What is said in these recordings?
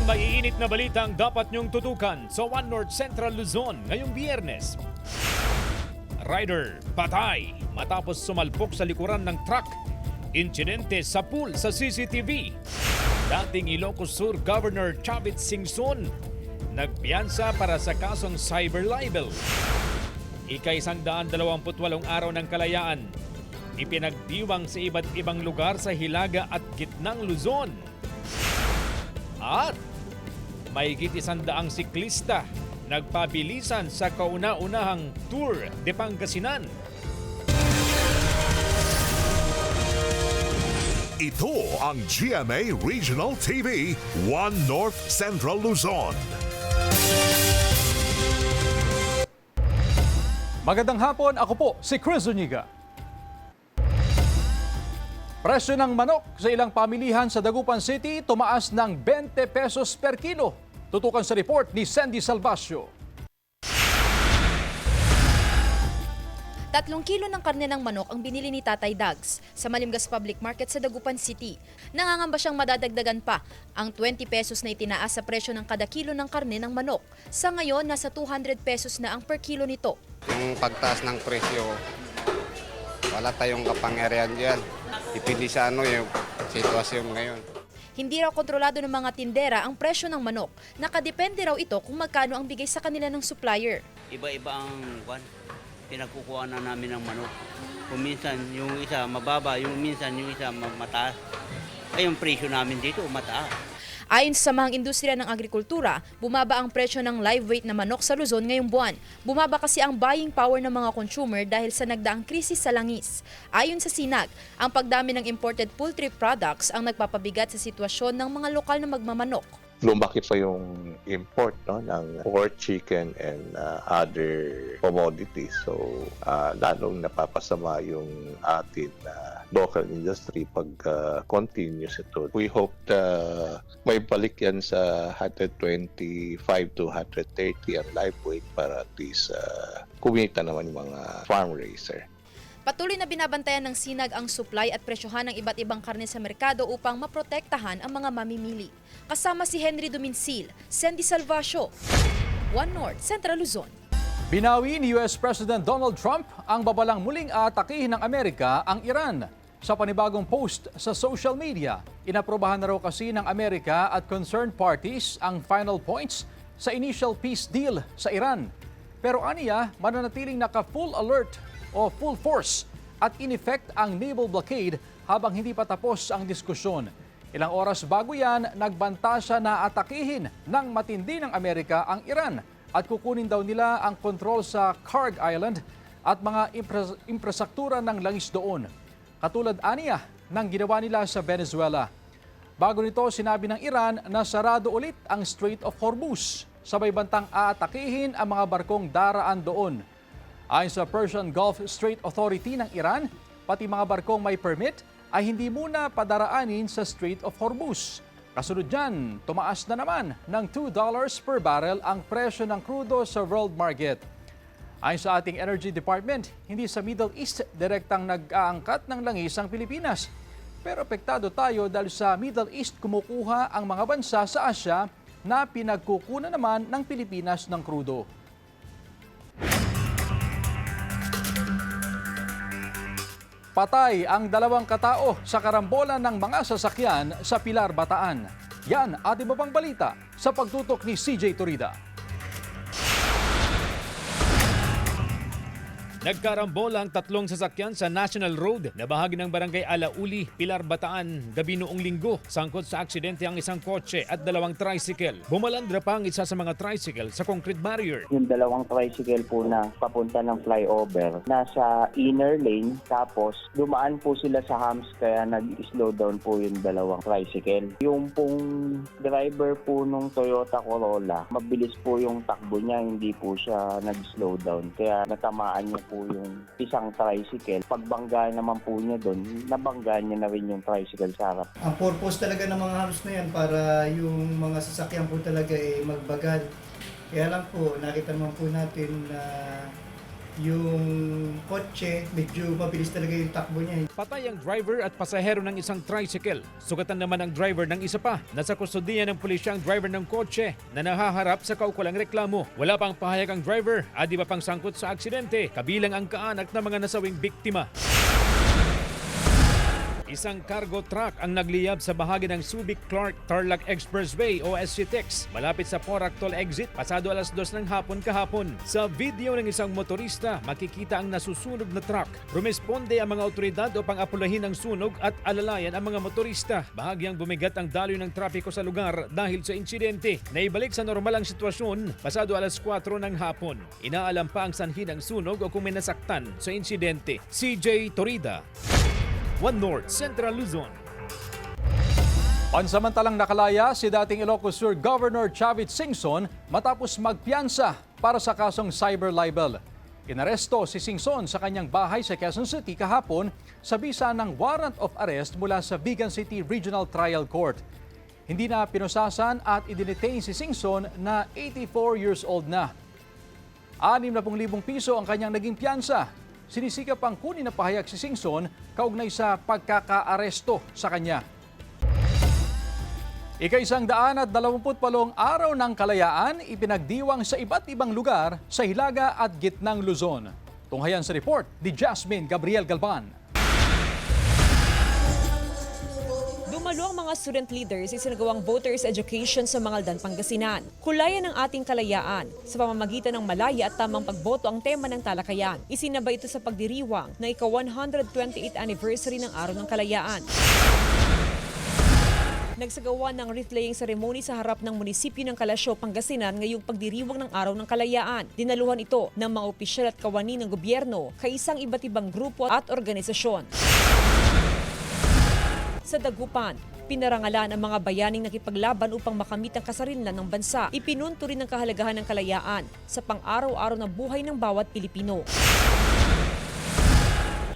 maiinit na balitang dapat niyong tutukan sa One North Central Luzon ngayong Biyernes. Rider patay matapos sumalpok sa likuran ng truck. Insidente sa pool sa CCTV. Dating Ilocos Sur Governor Chavit Singson nagpiyansa para sa kasong cyber libel. Ika-128 araw ng kalayaan. Ipinagdiwang sa iba't ibang lugar sa Hilaga at Gitnang Luzon. At mahigit 100 siklista nagpabilisan sa kauna-unahang Tour de Pangasinan. Ito ang GMA Regional TV, One North Central Luzon. Magandang hapon, ako po si Chris Zuniga. Presyo ng manok sa ilang pamilihan sa Dagupan City tumaas ng 20 pesos per kilo. Tutukan sa report ni Sandy Salvacio. 3 kilo ng karne ng manok ang binili ni Tatay Dags sa Malimgas Public Market sa Dagupan City. Nangangamba siyang madadagdagan pa ang 20 pesos na itinaas sa presyo ng kada kilo ng karne ng manok. Sa ngayon, nasa 200 pesos na ang per kilo nito. Yung pagtaas ng presyo, wala tayong kapangyarihan dyan. Depende sa yung sitwasyon ngayon. Hindi raw kontrolado ng mga tindera ang presyo ng manok. Nakadepende raw ito kung magkano ang bigay sa kanila ng supplier. Iba-iba ang pinagkukuha na namin ng manok. Kung minsan yung isa mababa, minsan yung isa mataas. Ay yung presyo namin dito mataas. Ayon sa Samahang Industriya ng Agrikultura, bumaba ang presyo ng live weight na manok sa Luzon ngayong buwan. Bumaba kasi ang buying power ng mga consumer dahil sa nagdaang krisis sa langis. Ayon sa Sinag, ang pagdami ng imported poultry products ang nagpapabigat sa sitwasyon ng mga lokal na magmamanok. Lumaki pa yung import ng pork, chicken, and other commodities. So, lalong napapasama yung atin local industry pag continuous ito. We hope may balik yan sa 125 to 130 ang live weight para at least kumita naman yung mga farm raiser. Patuloy na binabantayan ng Sinag ang supply at presyohan ng iba't ibang karne sa merkado upang maprotektahan ang mga mamimili. Kasama si Henry Duminsil, Sandy Salvacio, One North, Central Luzon. Binawi ni US President Donald Trump ang babalang muling aatakihin ng Amerika ang Iran. Sa panibagong post sa social media, inaprobahan na raw kasi ng Amerika at concerned parties ang final points sa initial peace deal sa Iran. Pero aniya, mananatiling naka-full alert o full force at in effect ang naval blockade habang hindi pa tapos ang diskusyon. Ilang oras bago yan, nagbanta siya na atakihin ng matindi ng Amerika ang Iran at kukunin daw nila ang kontrol sa Kharg Island at mga infrastruktura ng langis doon. Katulad aniya ng ginawa nila sa Venezuela. Bago nito, sinabi ng Iran na sarado ulit ang Strait of Hormuz. Sabay bantang aatakihin ang mga barkong daraan doon. Ayon sa Persian Gulf Strait Authority ng Iran, pati mga barkong may permit ay hindi muna padaraanin sa Strait of Hormuz. Kasunod dyan, tumaas na naman ng $2 per barrel ang presyo ng krudo sa world market. Ayon sa ating Energy Department, hindi sa Middle East direktang nag-aangkat ng langis ang Pilipinas. Pero apektado tayo dahil sa Middle East kumukuha ang mga bansa sa Asya na pinagkukunan naman ng Pilipinas ng krudo. Patay ang 2 katao sa karambolan ng mga sasakyan sa Pilar, Bataan. Yan ating mapang balita sa pagtutok ni CJ Turida. Nagkarambola ang 3 sasakyan sa National Road na bahagi ng Barangay Alauli, Pilar, Bataan, gabi noong linggo. Sangkot sa aksidente ang isang kotse at 2 tricycle. Bumalandra pa ang isa sa mga tricycle sa concrete barrier. Yung 2 tricycle po na papunta ng flyover, nasa inner lane, tapos dumaan po sila sa humps kaya nag-slow down po yung 2 tricycle. Yung pong driver po nung Toyota Corolla, mabilis po yung takbo niya, hindi po siya nag-slow down. Kaya natamaan niya po yung isang tricycle. Pagbangga naman po niya doon, nabangga niya na rin yung tricycle sa harap. Ang purpose talaga ng mga humps na yan para yung mga sasakyan po talaga magbagal. Kaya lang po, nakita naman po natin na yung kotse, medyo mabilis talaga yung takbo niya. Patay ang driver at pasahero ng isang tricycle. Sugatan naman ang driver ng isa pa. Nasa kustodiya ng pulisya ang driver ng kotse na nahaharap sa kaukulang reklamo. Wala pang pahayag ang driver at iba pang sangkot sa aksidente, kabilang ang kaanak ng mga nasawing biktima. Isang cargo truck ang nagliyab sa bahagi ng Subic-Clark-Tarlac Expressway o SCTEX malapit sa Porac Toll Exit pasado alas 2 ng hapon kahapon. Sa video ng isang motorista, makikita ang nasusunog na truck. Rumesponde ang mga otoridad upang apulahin ang sunog at alalayan ang mga motorista. Bahagyang bumigat ang daloy ng trapiko sa lugar dahil sa insidente. Naibalik sa normal ang sitwasyon pasado alas 4 ng hapon. Inaalam pa ang sanhi ng sunog o kung may nasaktan sa insidente. CJ Torida, One North Central Luzon. Pansamantalang nakalaya si dating Ilocos Sur Governor Chavit Singson matapos magpiyansa para sa kasong cyber libel. Inaresto si Singson sa kanyang bahay sa Quezon City kahapon sa bisa ng warrant of arrest mula sa Vigan City Regional Trial Court. Hindi na pinusasan at idinetain si Singson na 84 years old na. 60,000 piso ang kanyang naging piyansa. Sinisikap ang kunin na pahayag si Singson kaugnay sa pagkakaaresto sa kanya. Ika-128 araw ng kalayaan ipinagdiwang sa iba't ibang lugar sa Hilaga at Gitnang Luzon. Tunghayan sa report ni Jasmine Gabriel Galban. Dumalo ang mga student leaders sa sinagawang voters education sa Mangaldan, Pangasinan. Kulayan ng ating kalayaan sa pamamagitan ng malaya at tamang pagboto ang tema ng talakayan. Isinabay ito sa pagdiriwang ng ika-128th anniversary ng Araw ng Kalayaan. Nagsagawa ng wreath-laying ceremony sa harap ng munisipyo ng Kalasyaw, Pangasinan ngayong pagdiriwang ng Araw ng Kalayaan. Dinaluhan ito ng mga opisyal at kawani ng gobyerno, kaisang iba't ibang grupo at organisasyon. Sa Dagupan, pinarangalan ang mga bayaning nakipaglaban upang makamit ang kasarinlan ng bansa. Ipinunto rin ang kahalagahan ng kalayaan sa pang-araw-araw na buhay ng bawat Pilipino.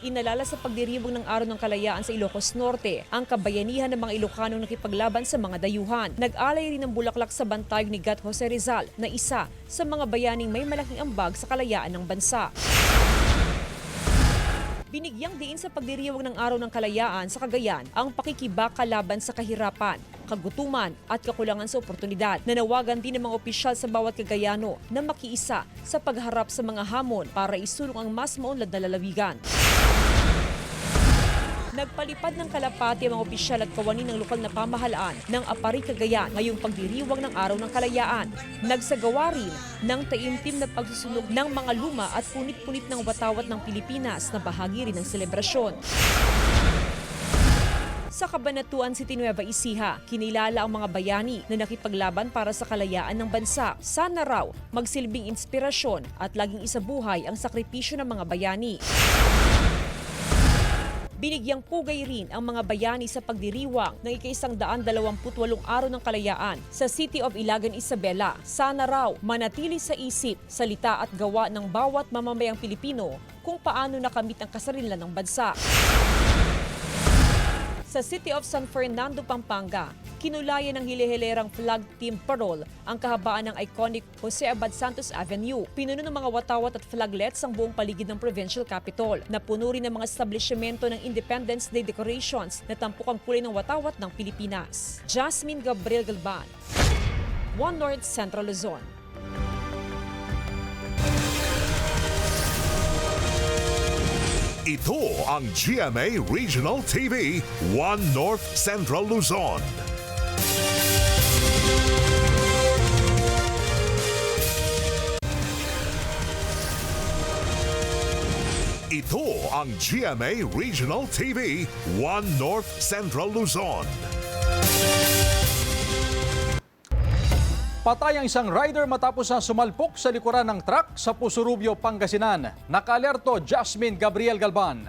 Inalala sa pagdiriwang ng Araw ng Kalayaan sa Ilocos Norte ang kabayanihan ng mga Ilocanong nakipaglaban sa mga dayuhan. Nag-alay rin ng bulaklak sa bantayog ni Gat Jose Rizal na isa sa mga bayaning may malaking ambag sa kalayaan ng bansa. Binigyang diin sa pagdiriwang ng Araw ng Kalayaan sa Cagayan ang pakikibaka laban sa kahirapan, kagutuman at kakulangan sa oportunidad. Nanawagan din ng mga opisyal sa bawat Cagayano na makiisa sa pagharap sa mga hamon para isulong ang mas maunlad na lalawigan. Nagpalipad ng kalapati ang mga opisyal at kawani ng lokal na pamahalaan ng Apari, Cagayan ngayong pagdiriwang ng Araw ng Kalayaan. Nagsagawa rin ng taimtim na pagsusunog ng mga luma at punit-punit ng watawat ng Pilipinas na bahagi rin ng selebrasyon. Sa Cabanatuan City, Nueva Ecija, kinilala ang mga bayani na nakipaglaban para sa kalayaan ng bansa. Sana raw magsilbing inspirasyon at laging isabuhay ang sakripisyo ng mga bayani. Binigyang pugay rin ang mga bayani sa pagdiriwang ng ika-128 Araw ng Kalayaan sa City of Ilagan, Isabela. Sana raw manatili sa isip, salita at gawa ng bawat mamamayang Pilipino kung paano nakamit ang kasarinlan ng bansa. Sa City of San Fernando, Pampanga, kinulayan ng hile-hilerang flag team parol ang kahabaan ng iconic Jose Abad Santos Avenue. Pinuno ng mga watawat at flaglets ang buong paligid ng provincial capital. Napuno rin ng mga establishmento ng Independence Day decorations na tampok ang kulay ng watawat ng Pilipinas. Jasmine Gabriel Galban, One North Central Luzon. Ito ang GMA Regional TV, One North Central Luzon. Ito ang GMA Regional TV, One North Central Luzon. Patay ang isang rider matapos na sumalpok sa likuran ng truck sa Pusurubio, Pangasinan. Naka-alerto Jasmine Gabriel Galban.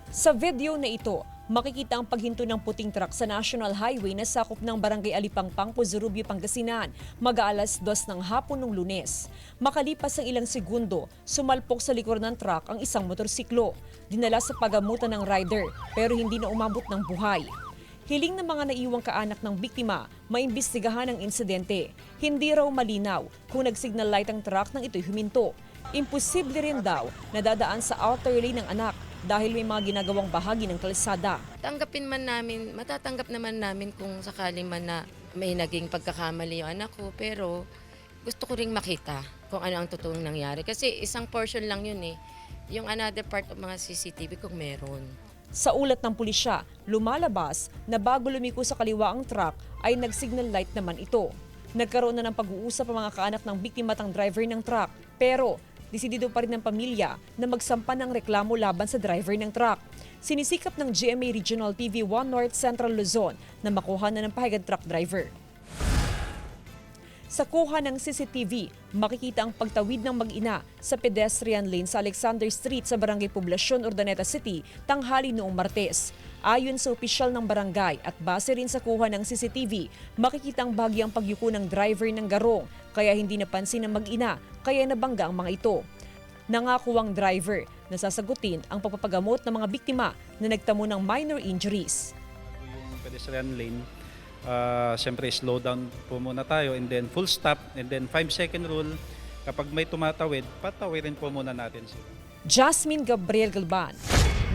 Sa video na ito, makikita ang paghinto ng puting truck sa National Highway na sakop ng Barangay Alipangpang, Pusurubio, Pangasinan, mag-aalas 2 ng hapon ng Lunes. Makalipas ang ilang segundo, sumalpok sa likuran ng truck ang isang motorsiklo. Dinala sa pagamutan ng rider pero hindi na umabot ng buhay. Hiling ng mga naiwang kaanak ng biktima, maimbestigahan ang insidente. Hindi raw malinaw kung nag-signal light ang truck nang ito'y huminto. Imposible rin daw na dadaan sa outer lane ng anak dahil may mga ginagawang bahagi ng kalsada. Matatanggap naman namin kung sakali man na may naging pagkakamali yung anak ko, pero gusto ko ring makita kung ano ang totoong nangyari. Kasi isang portion lang yun eh. Yung another part of mga CCTV kung meron. Sa ulat ng pulisya, lumalabas na bago lumiko sa kaliwa ang truck ay nag-signal light naman ito. Nagkaroon na ng pag-uusap ang mga kaanak ng biktima at ang driver ng truck. Pero desidido pa rin ng pamilya na magsampa ng reklamo laban sa driver ng truck. Sinisikap ng GMA Regional TV 1 North Central Luzon na makuha na ng pahayag truck driver. Sa kuha ng CCTV, makikita ang pagtawid ng mag-ina sa pedestrian lane sa Alexander Street sa Barangay Poblacion, Urdaneta City, tanghali noong Martes. Ayon sa opisyal ng barangay at base rin sa kuha ng CCTV, makikita ang bahagyang pagyuko ng driver ng garong kaya hindi napansin ng mag-ina kaya nabangga ang mga ito. Nangako ang driver na sasagutin ang pagpapagamot ng mga biktima na nagtamo ng minor injuries. Yung pedestrian lane, siyempre slow down po muna tayo and then full stop and then 5-second rule. Kapag may tumatawid, patawirin po muna natin sila. Jasmine Gabriel Galban,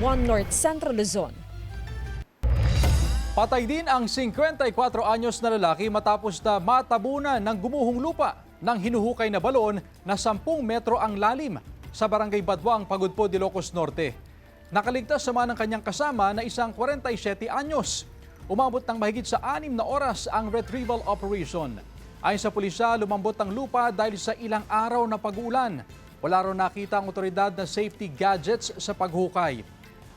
1 North Central Luzon. Patay din ang 54 anyos na lalaki matapos na matabunan ng gumuhong lupa ng hinuhukay na balon na 10 metro ang lalim sa Barangay Badwang, Pagudpod, Ilocos Norte. Nakaligtas naman ang kanyang kasama na isang 47 anyos. Umabot ng mahigit sa 6 na oras ang retrieval operation. Ayon sa pulisya, lumambot ang lupa dahil sa ilang araw na pag-uulan. Wala raw nakita ang otoridad na safety gadgets sa paghukay.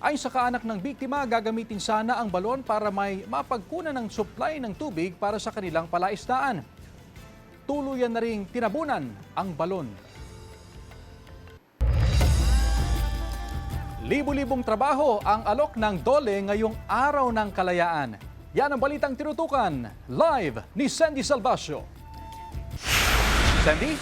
Ayon sa kaanak ng biktima, gagamitin sana ang balon para may mapagkunan ng supply ng tubig para sa kanilang palaisdaan. Tuluyan na ring tinabunan ang balon. Libo-libong trabaho ang alok ng DOLE ngayong araw ng kalayaan. Yan ang balitang tinutukan. Live ni Sandy Salvacio. Sandy?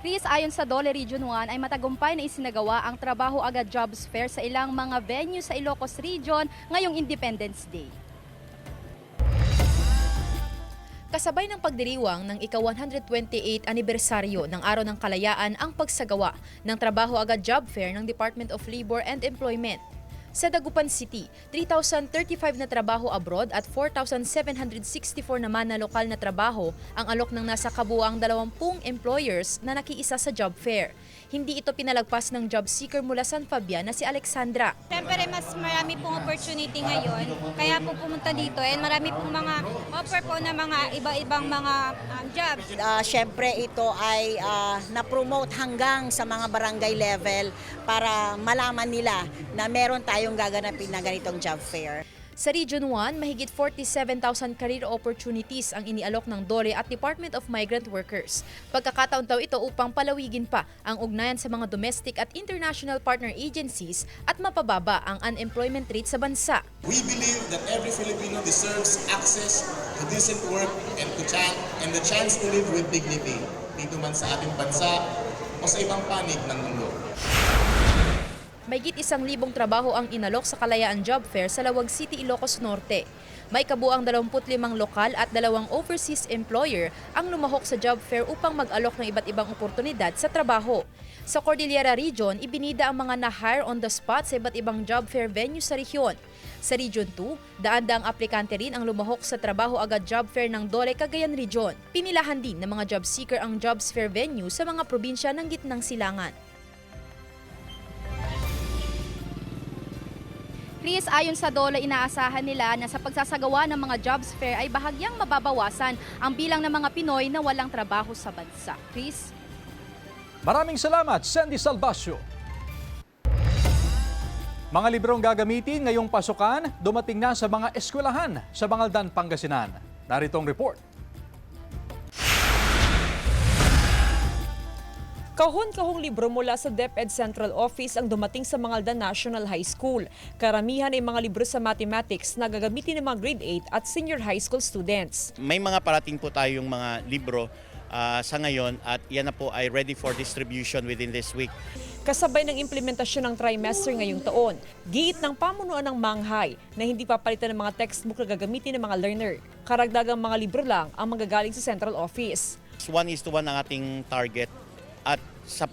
Chris, ayon sa DOLE Region 1 ay matagumpay na isinagawa ang Trabaho Agad Jobs Fair sa ilang mga venue sa Ilocos Region ngayong Independence Day. Kasabay ng pagdiriwang ng ika-128 anibersaryo ng Araw ng Kalayaan ang pagsagawa ng Trabaho Agad Job Fair ng Department of Labor and Employment. Sa Dagupan City, 3,035 na trabaho abroad at 4,764 naman na lokal na trabaho ang alok ng nasa kabuuang 20 employers na nakiisa sa job fair. Hindi ito pinalagpas ng job seeker mula San Fabian na si Alexandra. Siyempre, mas marami pong opportunity ngayon, kaya po pumunta dito and marami pong mga offer po na mga iba-ibang mga jobs. Siyempre, ito ay na-promote hanggang sa mga barangay level para malaman nila na meron tayong gaganapin na ganitong job fair. Sa Region 1, mahigit 47,000 career opportunities ang inialok ng DOLE at Department of Migrant Workers. Pagkakataon daw ito upang palawigin pa ang ugnayan sa mga domestic at international partner agencies at mapababa ang unemployment rate sa bansa. We believe that every Filipino deserves access to decent work and the chance to live with dignity, dito man sa ating bansa o sa ibang panig ng mundo. Mahigit 1,000 trabaho ang inalok sa Kalayaan Job Fair sa Lawag City, Ilocos Norte. May kabuang 25 lokal at 2 overseas employer ang lumahok sa job fair upang mag-alok ng iba't ibang oportunidad sa trabaho. Sa Cordillera Region, ibinida ang mga na-hire on the spot sa iba't ibang job fair venue sa rehiyon. Sa Region 2, daan-daang aplikante rin ang lumahok sa Trabaho Agad Job Fair ng DOLE Cagayan Region. Pinilahan din ng mga job seeker ang jobs fair venue sa mga probinsya ng Gitnang Silangan. Chris, ayon sa DOLE, inaasahan nila na sa pagsasagawa ng mga jobs fair ay bahagyang mababawasan ang bilang ng mga Pinoy na walang trabaho sa bansa. Chris? Maraming salamat, Sandy Salvacio. Mga librong gagamitin ngayong pasukan, dumating na sa mga eskwelahan sa Bangaldan, Pangasinan. Narito ang report. Kahon-kahong libro mula sa DepEd Central Office ang dumating sa Bangaldan National High School. Karamihan ay mga libro sa mathematics na gagamitin ng mga grade 8 at senior high school students. May mga parating po tayong mga libro sa ngayon at yan na po ay ready for distribution within this week. Kasabay ng implementasyon ng trimester ngayong taon, giit ng pamunuan ng Manghay na hindi papalitan ng mga textbook na gagamitin ng mga learner. Karagdagang mga libro lang ang manggagaling sa central office. 1:1 ang ating target at sa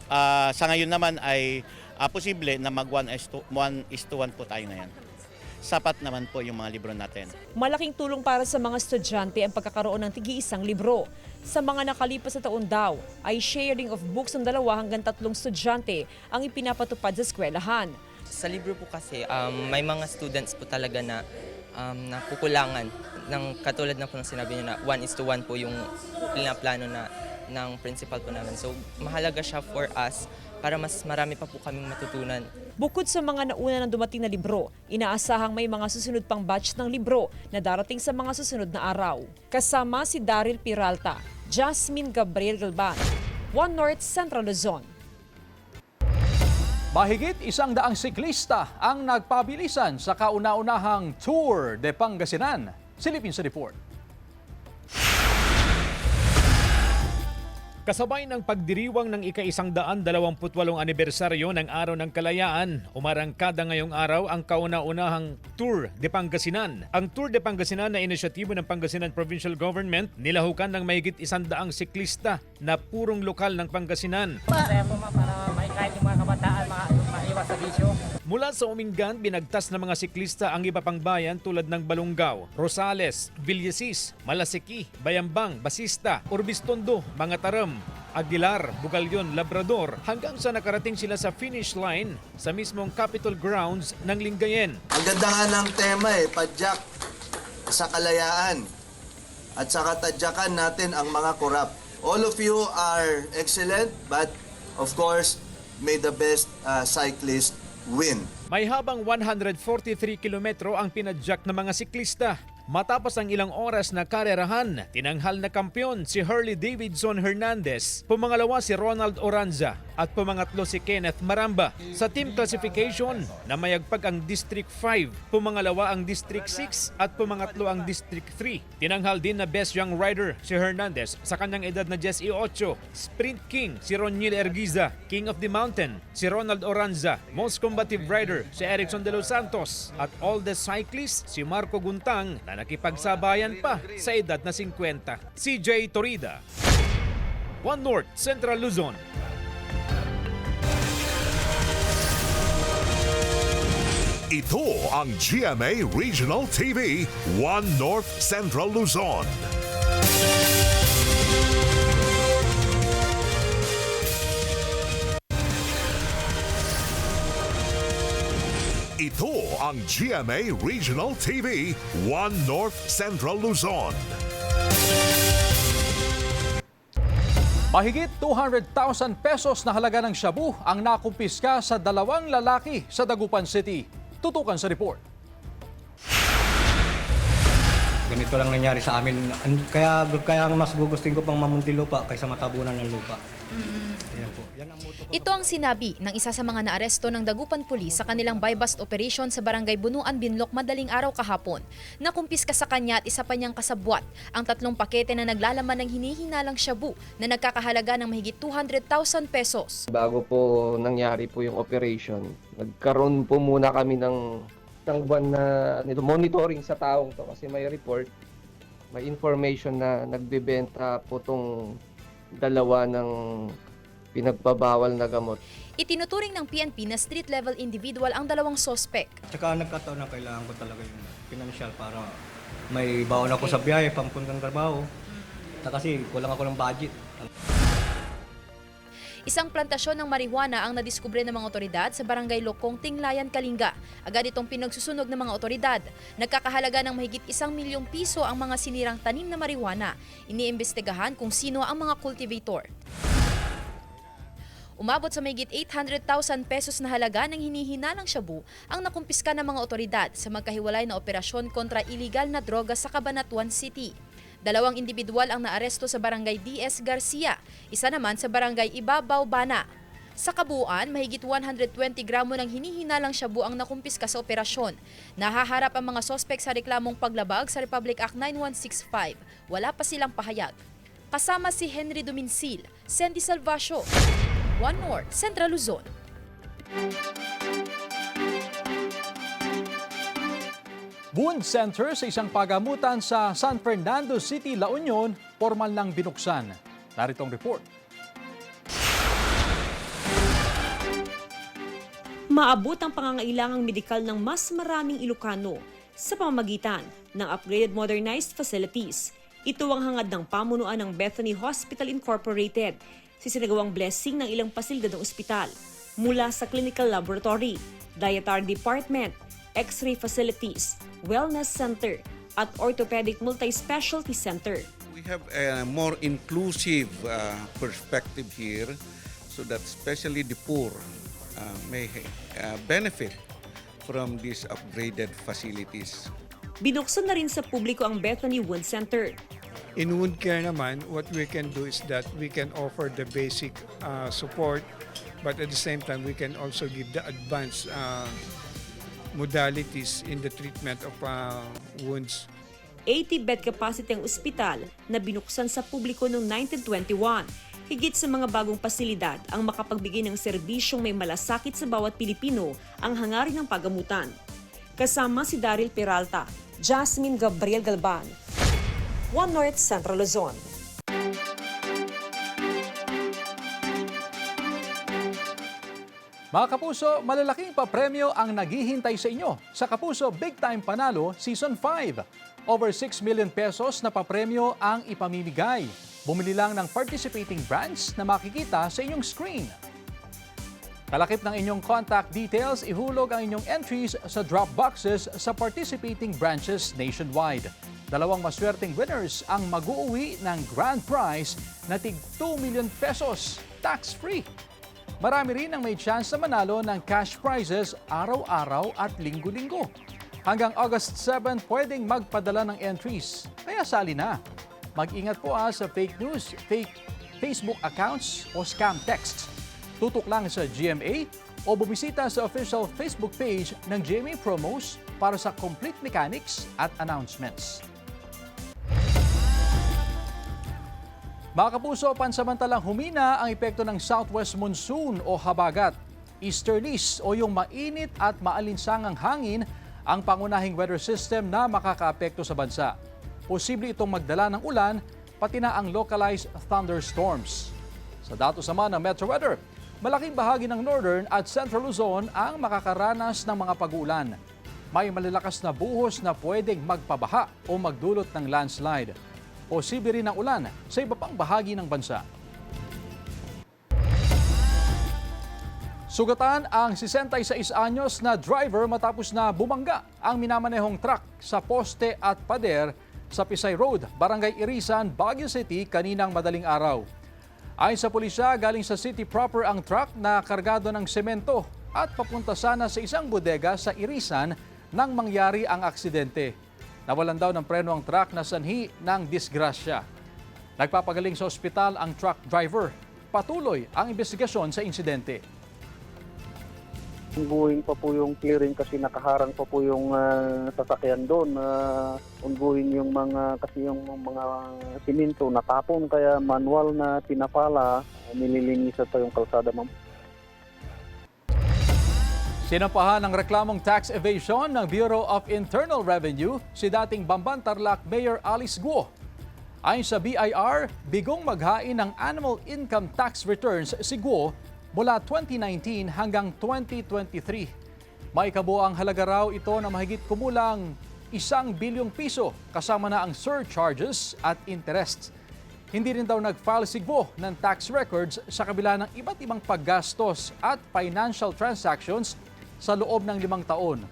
ngayon naman ay posible na mag 1:1 po tayo ngayon. Sapat naman po yung mga libro natin. Malaking tulong para sa mga estudyante ang pagkakaroon ng tig-iisang libro. Sa mga nakalipas na taon daw, ay sharing of books ng 2 hanggang 3 estudyante ang ipinapatupad sa eskwelahan. Sa libro po kasi, may mga students po talaga na nakukulangan ng katulad na po ng sinabi niyo na 1:1 po yung plano na ng principal po namin. So mahalaga siya for us para mas marami pa po kaming matutunan. Bukod sa mga nauna ng dumating na libro, inaasahang may mga susunod pang batch ng libro na darating sa mga susunod na araw. Kasama si Daryl Peralta, Jasmine Gabriel Galban, One North Central Luzon. Mahigit 100 siklista ang nagpabilisan sa kauna-unahang Tour de Pangasinan. Silipin sa report. Kasabay ng pagdiriwang ng ika-128 anibersaryo ng Araw ng Kalayaan, umarangkada ngayong araw ang kauna-unahang Tour de Pangasinan. Ang Tour de Pangasinan na inisyatibo ng Pangasinan Provincial Government nilahukan ng mahigit 100 siklista na purong lokal ng Pangasinan. Para may kahit yung mga kabataan maiwas sa bisyo. Mula sa Umingan, binagtas ng mga siklista ang iba pang bayan tulad ng Balongao, Rosales, Villasis, Malasiki, Bayambang, Basista, Urbistondo, Mangatarem, Aguilar, Bugalyon, Labrador hanggang sa nakarating sila sa finish line sa mismong Capitol Grounds ng Lingayen. Ang ganda nga ng tema padyak sa kalayaan at saka tadyakan natin ang mga korap. All of you are excellent but of course may the best cyclist win. May habang 143 kilometro ang pinadyak ng mga siklista. Matapos ang ilang oras na karerahan, tinanghal na kampiyon si Harley Davidson Hernandez, pumangalawa si Ronald Oranza at pumangatlo si Kenneth Maramba. Sa team classification, namayagpag ang District 5, pumangalawa ang District 6 at pumangatlo ang District 3. Tinanghal din na Best Young Rider si Hernandez sa kanyang edad na 18. Sprint King si Roniel Ergiza, King of the Mountain si Ronald Oranza, Most Combative Rider si Erickson de los Santos at Oldest Cyclist si Marco Guntang na nakipagsabayan pa sa edad na 50. CJ Torida, One North Central Luzon. Ito ang GMA Regional TV, One North Central Luzon. Ito ang GMA Regional TV, One North Central Luzon. Mahigit 200,000 pesos na halaga ng shabu ang nakumpiska sa 2 lalaki sa Dagupan City. Tutukan sa report. Ganito lang nangyari sa amin. Kaya mas gugustuhin ko pang mamunti lupa kaysa matabunan ng lupa. Ayan po. Ito ang sinabi ng isa sa mga naaresto ng Dagupan Police sa kanilang buy-bust operation sa Barangay Bunuan, Binloc madaling araw kahapon. Nakumpiska sa kanya at isa pa niyang kasabwat ang 3 pakete na naglalaman ng hinihinalang shabu na nagkakahalaga ng mahigit 200,000 pesos. Bago po nangyari po yung operation, nagkaroon po muna kami ng buwan na monitoring sa taong to kasi may report, may information na nagbebenta po tong 2 ng pinagbabawal na gamot. Itinuturing ng PNP na street-level individual ang 2 sospek. Tsaka nagkataon na kailangan ko talaga yung financial para may baon ako sa biyahe, pampuntang trabaho. Kasi kulang ako ng budget. Isang plantasyon ng marijuana ang nadiskubre ng mga otoridad sa Barangay Lokong, Tinglayan, Kalinga. Agad itong pinagsusunog ng mga otoridad. Nagkakahalaga ng mahigit 1 milyong piso ang mga sinirang tanim na marijuana. Iniimbestigahan kung sino ang mga cultivator. Umabot sa mahigit 800,000 pesos na halaga ng hinihinalang shabu ang nakumpiska ng mga otoridad sa magkahiwalay na operasyon kontra iligal na droga sa Cabanatuan City. 2 individual ang naaresto sa Barangay DS Garcia, isa naman sa Barangay Ibabaw, Bana. Sa kabuuan, mahigit 120 gramo ng hinihinalang shabu ang nakumpiska sa operasyon. Nahaharap ang mga sospek sa reklamong paglabag sa Republic Act 9165. Wala pa silang pahayag. Kasama si Henry Duminsil, Sandy Salvacio, One North, Central Luzon. Wound Center sa isang pagamutan sa San Fernando City, La Union, formal nang binuksan. Narito ang report. Maabot ang pangangailangang medikal ng mas maraming Ilocano sa pamamagitan ng upgraded modernized facilities. Ito ang hangad ng pamunuan ng Bethany Hospital Incorporated sa sinagawang blessing ng ilang pasilidad ng ospital mula sa clinical laboratory, dietary department, X-ray facilities, wellness center at orthopedic multi-specialty center. We have a more inclusive perspective here so that especially the poor may benefit from these upgraded facilities. Binuksan na rin sa publiko ang Bethany Wound Center. In wound care naman, what we can do is that we can offer the basic support, but at the same time, we can also give the advanced modalities in the treatment of wounds. 80-bed capacity ang ospital na binuksan sa publiko noong 1921. Higit sa mga bagong pasilidad ang makapagbigay ng serbisyong may malasakit sa bawat Pilipino ang hangarin ng pagamutan. Kasama si Daryl Peralta, Jasmine Gabriel Galban, One North Central Luzon. Mga Kapuso, malalaking papremyo ang naghihintay sa inyo sa Kapuso Big Time Panalo Season 5. Over 6 million pesos na papremyo ang ipamimigay. Bumili lang ng participating brands na makikita sa inyong screen. Kalakip ng inyong contact details, ihulog ang inyong entries sa drop boxes sa participating branches nationwide. 2 maswerteng winners ang mag-uuwi ng grand prize na tig 2 million pesos, tax-free. Marami rin ang may chance na manalo ng cash prizes araw-araw at linggo-linggo. Hanggang August 7, pwedeng magpadala ng entries. Kaya sali na. Mag-ingat po sa fake news, fake Facebook accounts o scam texts. Tutok lang sa GMA o bumisita sa official Facebook page ng GMA Promos para sa complete mechanics at announcements. Mga Kapuso, pansamantalang humina ang epekto ng southwest monsoon o habagat. Easterlies o yung mainit at maalinsangang hangin ang pangunahing weather system na makakaapekto sa bansa. Posible itong magdala ng ulan, pati na ang localized thunderstorms. Sa datos naman ng Metro Weather, malaking bahagi ng Northern at Central Luzon ang makakaranas ng mga pag-uulan. May malalakas na buhos na pwedeng magpabaha o magdulot ng landslide. Posible rin ang ulan sa iba pang bahagi ng bansa. Sugatan ang 66 anyos na driver matapos na bumangga ang minamanehong truck sa poste at pader sa Pisay Road, Barangay Irisan, Baguio City kaninang madaling araw. Ayon sa pulisya, galing sa city proper ang truck na kargado ng semento at papunta sana sa isang bodega sa Irisan nang mangyari ang aksidente. Nawalan daw ng preno ang truck na sanhi ng disgrasya. Nagpapagaling sa ospital ang truck driver. Patuloy ang investigasyon sa insidente. Ongoing pa po yung clearing kasi nakaharang pa po yung sasakyan doon. Ongoing yung mga siminto natapon kaya manual na pinapala, nililinisan pa yung kalsada, ma'am. Sinampahan ng reklamong tax evasion ng Bureau of Internal Revenue si dating Bamban Tarlac Mayor Alice Guo. Ayon sa BIR, bigong maghain ng annual income tax returns si Guo mula 2019 hanggang 2023. May kabuang halaga raw ito na mahigit kumulang 1 bilyong piso kasama na ang surcharges at interest. Hindi rin daw nag-file si Guo ng tax records sa kabila ng iba't ibang paggastos at financial transactions sa loob ng 5 taon.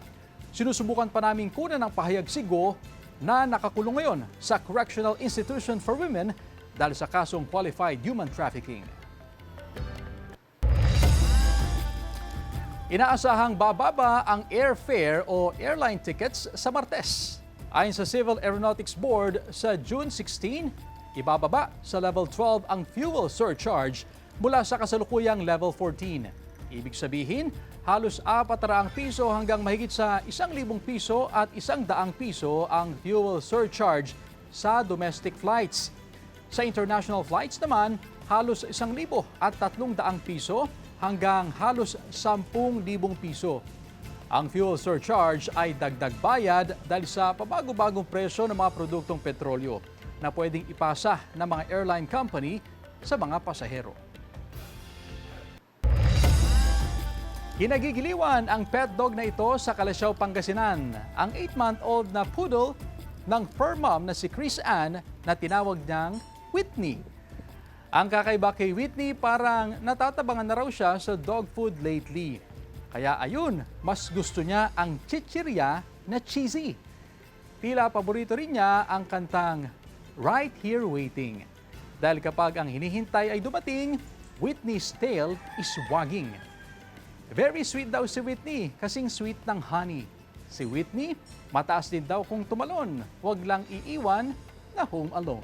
Sinusubukan pa namin kunan ng pahayag si Guo na nakakulong ngayon sa Correctional Institution for Women dahil sa kasong qualified human trafficking. Inaasahang bababa ang airfare o airline tickets sa Martes. Ayon sa Civil Aeronautics Board, sa June 16, ibababa sa Level 12 ang fuel surcharge mula sa kasalukuyang Level 14. Ibig sabihin, halos 400 piso hanggang mahigit sa 1,000 piso at 100 piso ang fuel surcharge sa domestic flights. Sa international flights naman, halos 1,300 piso hanggang halos 10,000 piso. Ang fuel surcharge ay dagdag bayad dahil sa pabago-bagong presyo ng mga produktong petrolyo na pwedeng ipasa ng mga airline company sa mga pasahero. Kinagigiliwan ang pet dog na ito sa Calasiao, Pangasinan. Ang 8-month-old na poodle ng fur mom na si Chris Ann na tinawag niyang Whitney. Ang kakaiba kay Whitney, parang natatabangan na raw siya sa dog food lately. Kaya ayun, mas gusto niya ang chichirya na cheesy. Tila paborito rin niya ang kantang Right Here Waiting. Dahil kapag ang hinihintay ay dumating, Whitney's tail is wagging. Very sweet daw si Whitney, kasing sweet ng honey. Si Whitney, mataas din daw kung tumalon. Huwag lang iiwan na home alone.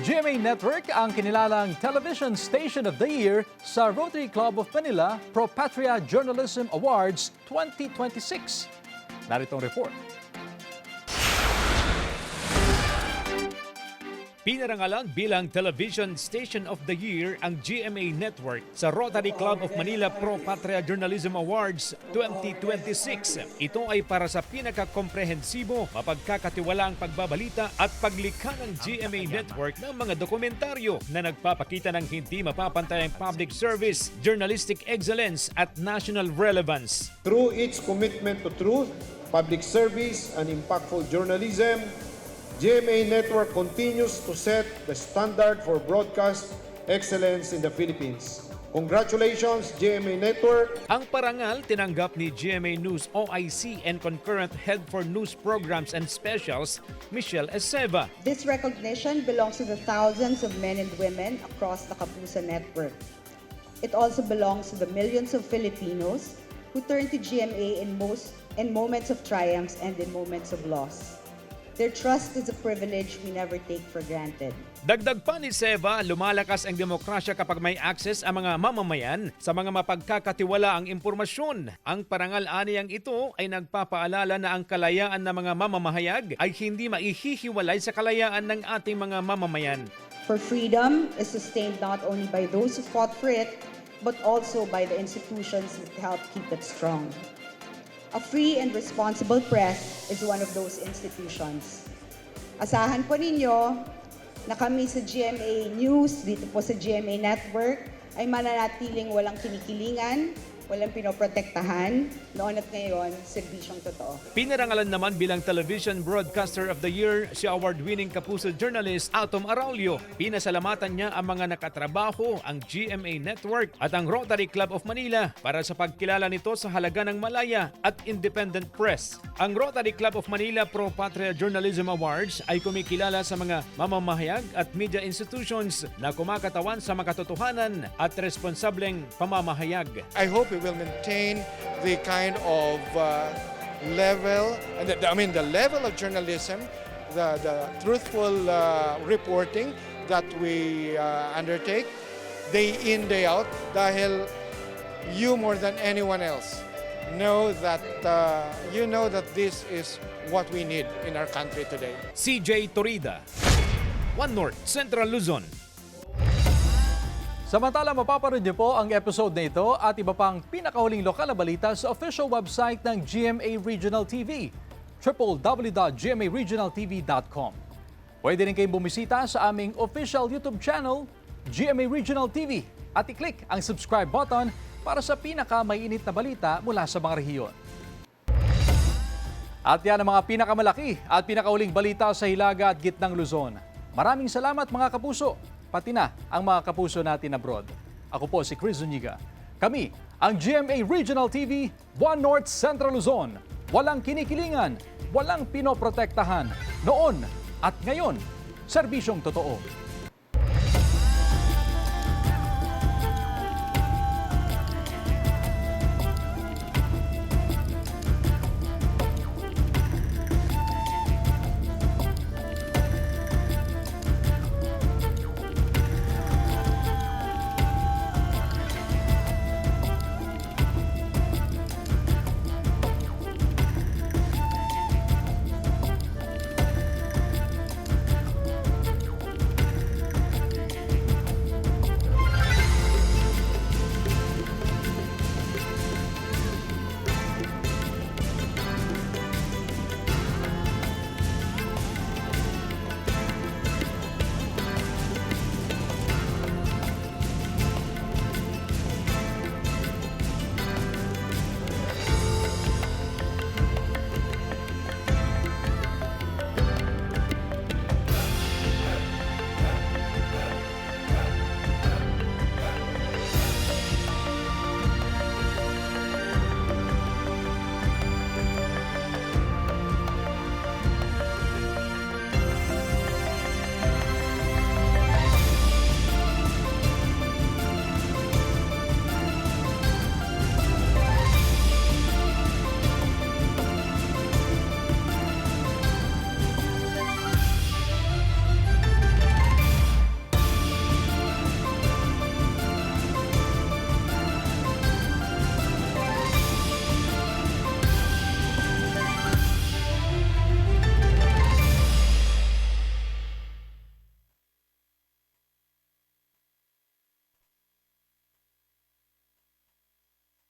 GMA Network ang kinilalang Television Station of the Year sa Rotary Club of Manila Pro Patria Journalism Awards 2026. Narito ang report. Pinarangalan bilang Television Station of the Year ang GMA Network sa Rotary Club of Manila Pro Patria Journalism Awards 2026. Ito ay para sa pinakakomprehensibo, mapagkakatiwalaang pagbabalita at paglikha ng GMA Network ng mga dokumentaryo na nagpapakita ng hindi mapapantayang public service, journalistic excellence at national relevance. Through its commitment to truth, public service, and impactful journalism, GMA Network continues to set the standard for broadcast excellence in the Philippines. Congratulations, GMA Network! Ang parangal tinanggap ni GMA News OIC and concurrent head for news programs and specials, Michelle Eseva. This recognition belongs to the thousands of men and women across the Kapuso Network. It also belongs to the millions of Filipinos who turn to GMA in moments of triumphs and in moments of loss. Their trust is a privilege we never take for granted. Dagdag pa ni Seva, lumalakas ang demokrasya kapag may access ang mga mamamayan sa mga mapagkakatiwalaang impormasyon. Ang parangal aniyang ito ay nagpapaalala na ang kalayaan ng mga mamamahayag ay hindi maihihiwalay sa kalayaan ng ating mga mamamayan. For freedom is sustained not only by those who fought for it, but also by the institutions that help keep it strong. A free and responsible press is one of those institutions. Asahan po ninyo na kami sa GMA News, dito po sa GMA Network, ay mananatiling walang kinikilingan, walang pinoprotektahan, noon at ngayon, serbisyong totoo. Pinarangalan naman bilang Television Broadcaster of the Year si award-winning Kapuso journalist Atom Araulio. Pinasalamatan niya ang mga nakatrabaho, ang GMA Network at ang Rotary Club of Manila para sa pagkilala nito sa halaga ng malaya at independent press. Ang Rotary Club of Manila Pro Patria Journalism Awards ay kumikilala sa mga mamamahayag at media institutions na kumakatawan sa makatotohanan at responsableng pamamahayag. I hope we will maintain the kind of level, the level of journalism, the truthful reporting that we undertake day in, day out, dahil you more than anyone else know that this is what we need in our country today. CJ Torida, One North Central Luzon. Samantala, mapapanood niyo po ang episode na ito at iba pang pinakahuling lokal na balita sa official website ng GMA Regional TV, www.gmaregionaltv.com. Pwede rin kayong bumisita sa aming official YouTube channel, GMA Regional TV, at i-click ang subscribe button para sa pinakamainit na balita mula sa mga rehiyon. At yan ang mga pinakamalaki at pinakahuling balita sa Hilaga at Gitnang Luzon. Maraming salamat mga kapuso, pati na ang mga kapuso natin abroad. Ako po si Chris Zuniga. Kami ang GMA Regional TV, One North Central Luzon. Walang kinikilingan, walang pinoprotektahan. Noon at ngayon, serbisyong totoo.